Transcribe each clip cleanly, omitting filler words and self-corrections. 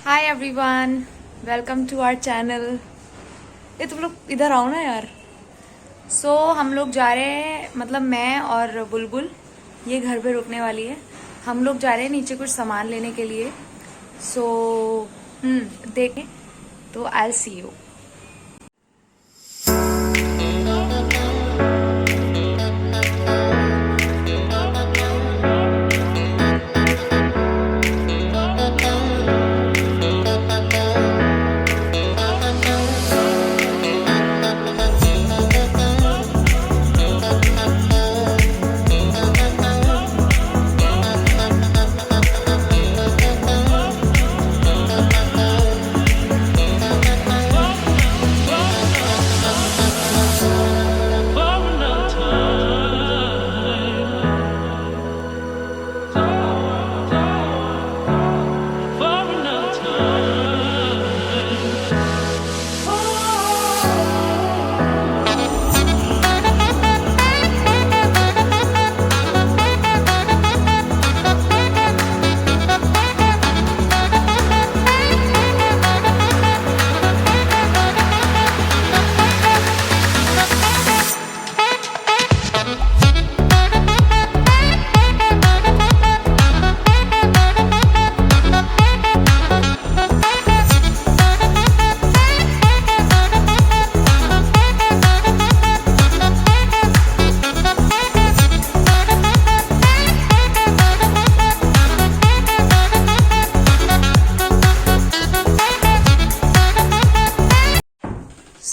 Hi everyone, welcome to our channel. ये तुम लोग इधर आओ ना यार। हम लोग जा रहे हैं, मतलब मैं और बुलबुल, ये घर पे रुकने वाली है। हम लोग जा रहे हैं नीचे कुछ सामान लेने के लिए। देखें तो आई विल सी यू।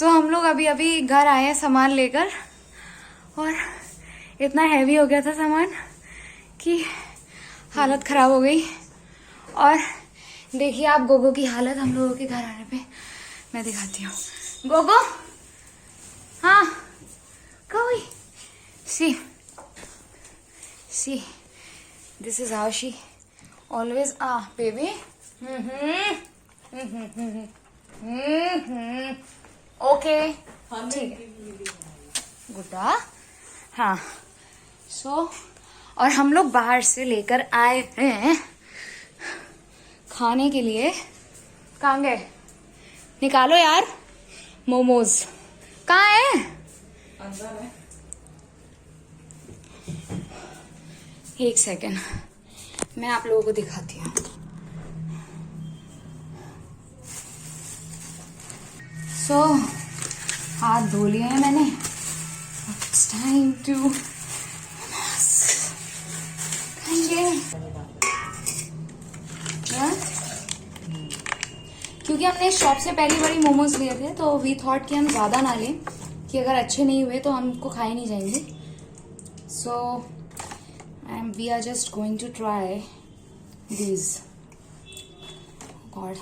हम लोग अभी अभी घर आए हैं सामान लेकर, और इतना हैवी हो गया था सामान कि हालत खराब हो गई। और देखिए आप गोगो की हालत हम लोगों के घर आने पे। मैं दिखाती हूँ गोगो। हाँ कोई see this is how she always baby. Okay ठीक है गुड्डा। हाँ और हम लोग बाहर से लेकर आए हैं खाने के लिए। कहाँ गए? निकालो यार, मोमोज कहाँ है? अंदर है। एक सेकेंड, मैं आप लोगों को दिखाती हूँ। हाथ धो लिए हैं मैंने। It's time to खाएंगे क्योंकि हमने शॉप से पहली बारी मोमोज लिए थे, तो वी थॉट कि हम ज्यादा ना लें, कि अगर अच्छे नहीं हुए तो हमको खाए नहीं जाएंगे। We are just going to try these. God,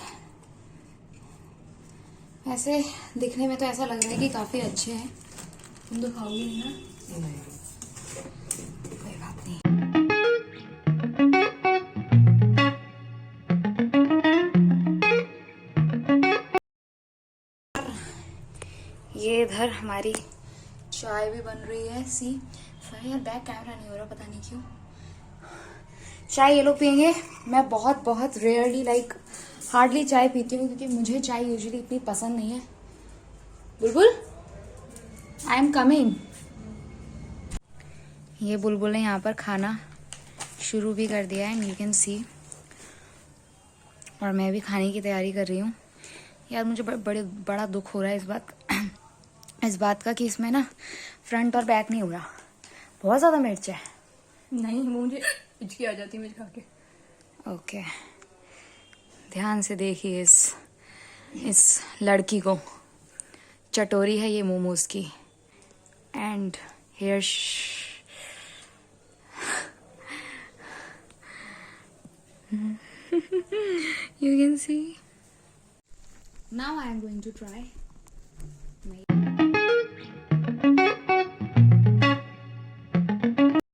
ऐसे दिखने में तो ऐसा लग रहा है कि काफी अच्छे हैं। तुम तो खाओगी नहीं ना? कोई बात नहीं। ये इधर हमारी चाय भी बन रही है। यार बैक कैमरा नहीं हो रहा, पता नहीं क्यों। चाय ये लोग पियेंगे। मैं बहुत रेयरली हार्डली चाय पीती हूँ, क्योंकि मुझे चाय यूजुअली इतनी पसंद नहीं है। बुलबुल, आई एम कमिंग। ये बुलबुल ने यहाँ पर खाना शुरू भी कर दिया है, एंड यू कैन सी। और मैं भी खाने की तैयारी कर रही हूँ। यार मुझे बड़ा दुख हो रहा है इस बात का कि इसमें ना फ्रंट और बैक नहीं हो रहा। बहुत ज़्यादा मिर्च है। नहीं, मुझे हिचकी आ जाती है मिर्च खा के। ओके, ध्यान से देखिए इस लड़की को। चटोरी है ये मोमोज की। And here you can see. Now I am going to try.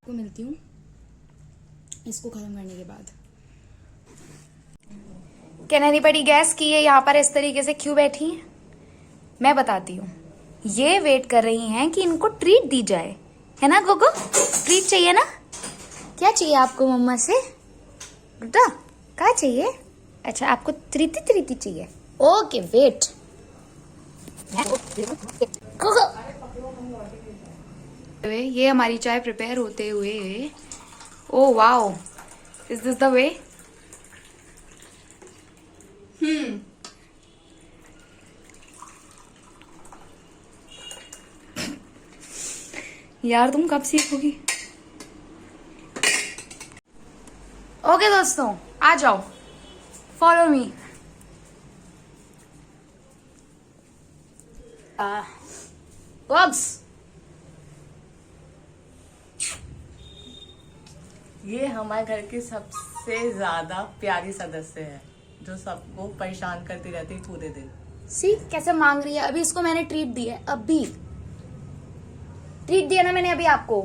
को मिलती हूँ इसको खत्म करने के बाद। कहना नहीं पड़ी गैस कि ये यहाँ पर इस तरीके से क्यों बैठी हैं। मैं बताती हूँ। ये वेट कर रही हैं कि इनको ट्रीट दी जाए, है ना गोगो? ट्रीट चाहिए ना? क्या चाहिए आपको मम्मा से? बेटा क्या चाहिए? अच्छा आपको त्रिती त्रिती चाहिए, ओके वेट। ये हमारी चाय प्रिपेयर होते हुए, oh wow, is this the way? यार तुम कब सीखोगी? ओके दोस्तों आ जाओ, फॉलो मी। बग्स, ये हमारे घर की सबसे ज्यादा प्यारी सदस्य है जो सबको परेशान करती रहती है पूरे दिन। सी कैसे मांग रही है। अभी इसको मैंने ट्रीट दी है, अभी ट्रीट दिया ना मैंने अभी आपको,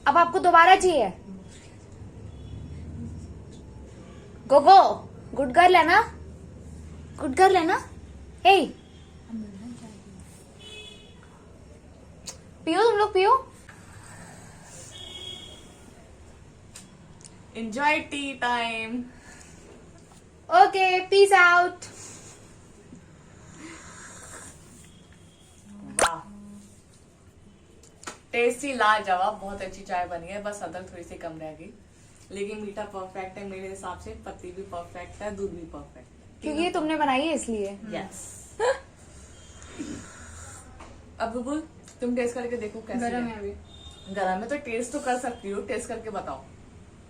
अब आपको दोबारा चाहिए? गोगो, गुड गर्ल है ना, गुड गर्ल है ना? हे पियो, तुम लोग पियो। Enjoy T time. Okay peace out. वाह, टेस्टी लाजवाब, बहुत अच्छी चाय बनी है, बस अदरक थोड़ी सी कम रह गई, लेकिन मीठा परफेक्ट है मेरे हिसाब से, पत्ती भी परफेक्ट है, दूध भी परफेक्ट है, क्योंकि ये तुमने बनाई है इसलिए। यस। अब बुलबुल तुम टेस्ट करके देखो कैसे गरम है। है अभी। गरम है तो टेस्ट तो कर सकती हो, टेस्ट करके बताओ।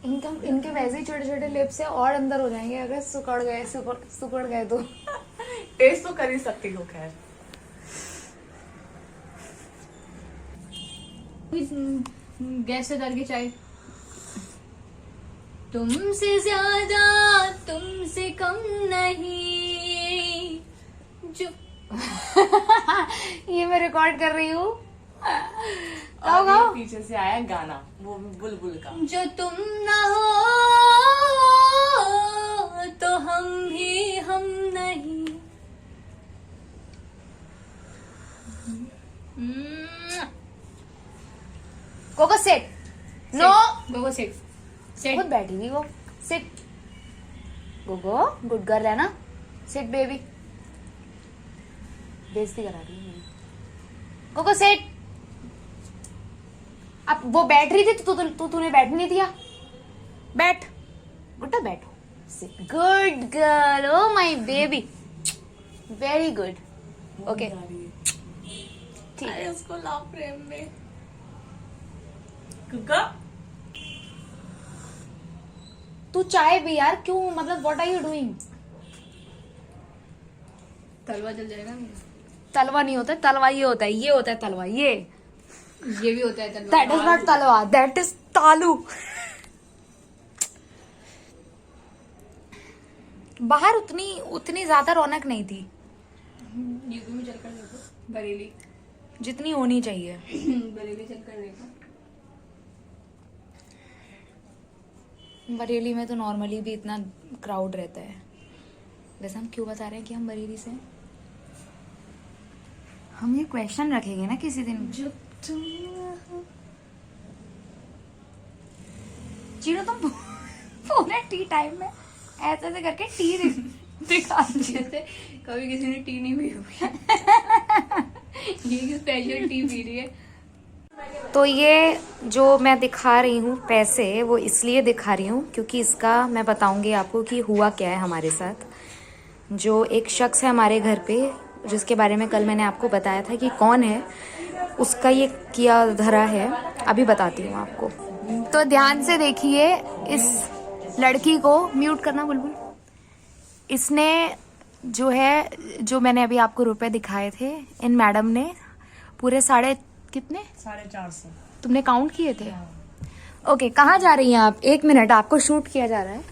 इनके वैसे ही छोटे छोटे लिप्स है और अंदर हो जाएंगे अगर सुकड़ गए तो। टेस्ट तो कर ही सकती हो। खैर गैस से डाल के चाय। तुमसे ज्यादा तुमसे कम नहीं जो ये मैं रिकॉर्ड कर रही हूँ। और ये पीछे से आया गाना, वो भी बुलबुल का। जो तुम ना हो तो हम भी हम नहीं। कोको सेट, नो गोगो सेट खुद बैठी हुई वो। सिट गोगो, गुड गर्ल है ना, सिट बेबी। बेइज्जती करा रही है गोगो सेट। अब वो बैठ रही थी तो तूने बैठने नहीं दिया। बैठ गुड्डा, बैठो। Good girl, oh my baby, very good. Okay ठीक अरे है। उसको लाओ प्रेम में। कुका तू चाय भी यार, क्यों, मतलब व्हाट आर यू डूइंग? तलवा जल जाएगा मेरा। तलवा नहीं होता, तलवा ये होता है, ये होता है तलवा, ये ये भी होता है तलवा। दैट इज नॉट तलवा, दैट इज तालू। बाहर उतनी ज्यादा रौनक नहीं थी यूपी में चलकर देखो, बरेली। जितनी होनी चाहिए। बरेली चलकर देखो। बरेली में तो नॉर्मली भी इतना क्राउड रहता है। वैसे हम क्यों बता रहे हैं कि हम बरेली से हैं? हम ये क्वेश्चन रखेंगे ना किसी दिन। जो तुम चीनो तुम पूरे टी टाइम में ऐसे ऐसे करके टी दिखा रही है। जैसे कभी किसी ने टी नहीं पी होगी। ये स्पेशल टी पी रही है। तो ये जो मैं दिखा रही हूँ पैसे, वो इसलिए दिखा रही हूँ क्योंकि इसका मैं बताऊंगी आपको कि हुआ क्या है हमारे साथ। जो एक शख्स है हमारे घर पे, जिसके बारे में कल मैंने आपको बताया था कि कौन है, उसका ये किया धरा है। अभी बताती हूँ आपको, तो ध्यान से देखिए। इस लड़की को म्यूट करना बुलबुल। इसने जो है, जो मैंने अभी आपको रुपए दिखाए थे, इन मैडम ने पूरे कितने 450। तुमने काउंट किए थे? ओके, कहाँ जा रही हैं आप? 1 मिनट, आपको शूट किया जा रहा है।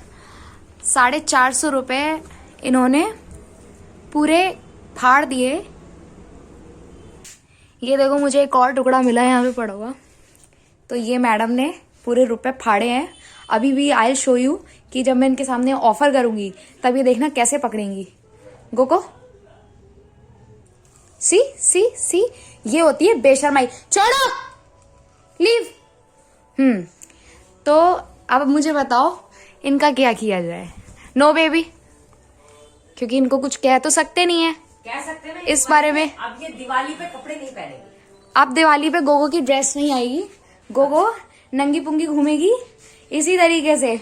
450 रुपए इन्होंने पूरे फाड़ दिए। ये देखो, मुझे एक और टुकड़ा मिला है यहाँ पे पड़ा हुआ। तो ये मैडम ने पूरे रुपए फाड़े हैं। अभी भी आई शो यू कि जब मैं इनके सामने ऑफर करूंगी तब ये देखना कैसे पकड़ेंगी। गोको, सी ये होती है बेशर्माई। छोड़ो, लीव। तो अब मुझे बताओ इनका क्या किया जाए। नो बेबी, क्योंकि इनको कुछ कह तो सकते नहीं है कह सकते हैं ना इस बारे में। अब ये दिवाली पे कपड़े नहीं पहनेंगे। अब दिवाली पे गोगो की ड्रेस नहीं आएगी, गोगो नंगी पुंगी घूमेगी इसी तरीके से,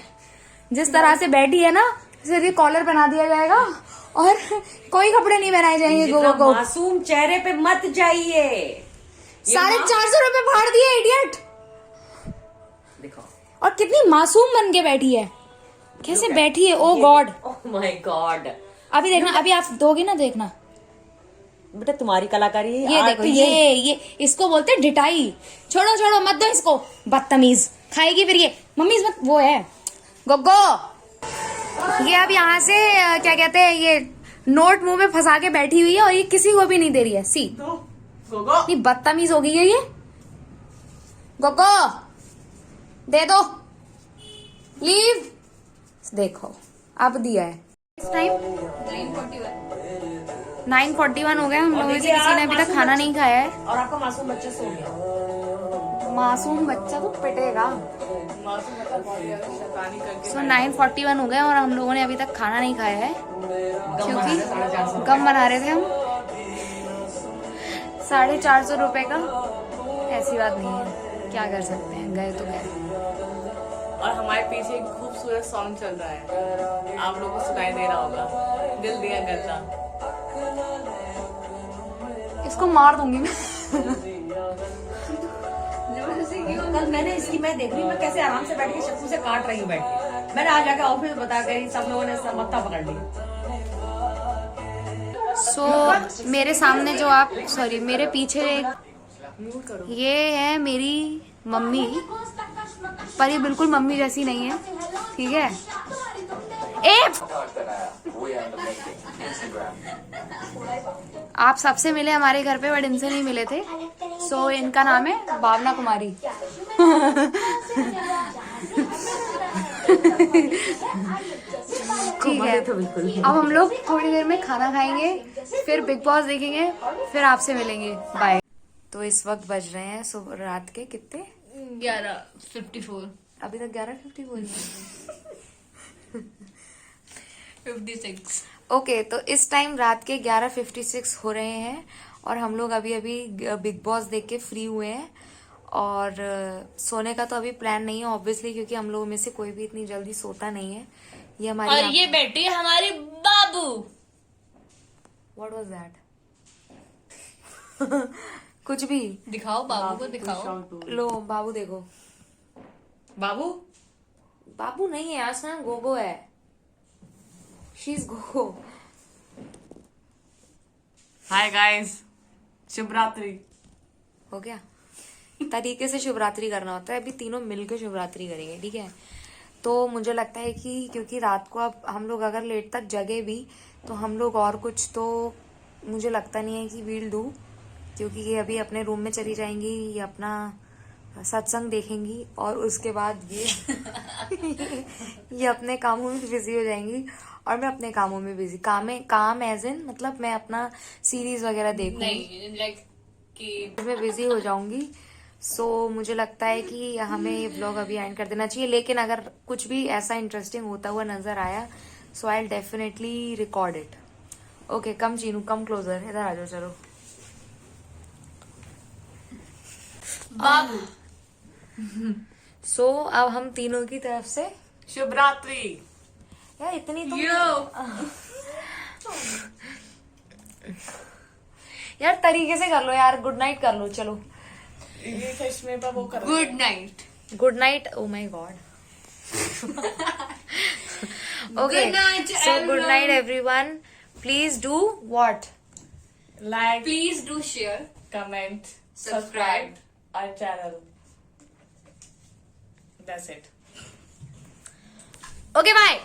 जिस तरह से बैठी है ना, सिर्फ कॉलर बना दिया जाएगा और कोई कपड़े नहीं पहनाए जाएंगे गोगो को। मासूम चेहरे पे मत जाइए। 450 रुपए फाड़ दिए इडियट। देखो, और कितनी मासूम बन के बैठी है, कैसे बैठी है, ओ गॉड। Oh my God. अभी देखना, अभी आप दोगे ना, देखना बेटा तुम्हारी कलाकारी है। ये देखो, ये इसको बोलते हैं डिटाई। छोड़ो छोड़ो, मत दो इसको, बदतमीज खाएगी फिर ये। मम्मी इसमें वो है गोगो, ये अब यहाँ से क्या कहते हैं, ये नोट मुंह में फंसा के बैठी हुई है और ये किसी को भी नहीं दे रही है। सी गोगो इतनी बदतमीज हो गई है ये। गोगो दे दो, लीव। देखो अब दिया है। इस टाइम 9:41 हो गया। हम लोगों में से किसी ने अभी तक खाना नहीं खाया है। और आपका मासूम बच्चा सो गया। मासूम बच्चा तो पिटेगा। मासूम मतलब बहुत ज्यादा शैतानी करके 9:41 हो गए और हम लोगों ने अभी तक खाना नहीं खाया है, क्योंकि गम बना रहे थे हम। 450 रुपए का, ऐसी बात नहीं है, क्या कर सकते हैं, गए तो गए। और हमारे पीछे एक खूबसूरत सॉन्ग चल रहा है, आप लोगों को सुनाई दे रहा होगा, दिल दिया गल्ला। इसको मार दूंगी मैं। कल मैंने इसकी, मैं देख रही हूँ मैं कैसे आराम से बैठ के शक्कू से काट रही हूँ बैठ के। मैंने आज जाके ऑफिस बता कर सब लोगों ने सब मत्था पकड़ लिया। मेरे सामने जो आप, सॉरी मेरे पीछे ये है मेरी मम्मी, पर ये बिल्कुल मम्मी जैसी नहीं है, ठीक है। आप सबसे मिले हमारे घर पे, बट इनसे नहीं मिले थे। सो इनका नाम है भावना कुमारी। ठीक है, अब हम लोग थोड़ी देर में खाना खाएंगे, फिर बिग बॉस देखेंगे, फिर आपसे मिलेंगे। बाय। तो इस वक्त बज रहे हैं सुबह रात के कितने, 11:54 अभी तक 11:54 56। ओके, तो इस टाइम रात के 11:56 हो रहे हैं और हम लोग अभी अभी बिग बॉस देख के फ्री हुए हैं। और सोने का तो अभी प्लान नहीं है ऑब्वियसली, क्योंकि हम लोगों में से कोई भी इतनी जल्दी सोता नहीं है। ये हमारी और ये बैठी है हमारी बाबू। What was that? कुछ भी दिखाओ बाबू को, दिखाओ। लो बाबू देखो। बाबू बाबू नहीं है, आज ना गोगो है, she is Gogo. Hi guys, शुभ रात्रि। हो गया, तरीके से शिवरात्रि करना होता है। अभी तीनों मिलकर शिवरात्रि करेंगे, ठीक है। तो मुझे लगता है कि क्योंकि रात को अब हम लोग अगर लेट तक जगे भी तो हम लोग और कुछ तो मुझे लगता नहीं है कि वील डू, क्योंकि ये अभी अपने रूम में चली जाएंगी, ये अपना सत्संग देखेंगी और उसके बाद ये अपने कामों में बिजी हो जाएंगी और मैं अपने कामों में बिजी। काम एज इन मतलब मैं अपना सीरीज वगैरह देखूंगी, नहीं लाइक कि मैं बिजी हो जाऊंगी। सो मुझे लगता है कि हमें ये व्लॉग अभी एंड कर देना चाहिए, लेकिन अगर कुछ भी ऐसा इंटरेस्टिंग होता हुआ नजर आया so I will definitely record it. Okay, come Chinu, come closer, इधर आ जाओ। चलो बाबू। सो अब हम तीनों की तरफ से शुभ रात्रि। यार इतनी तो यार तरीके से कर लो यार, गुड नाइट कर लो। चलो ये चश्मे पर वो कर good night. Good night. Oh my god. Okay, Good night, so good everyone. Night everyone. Please do what? Like, please do share, comment, Subscribe. subscribe our channel. That's it. Okay bye.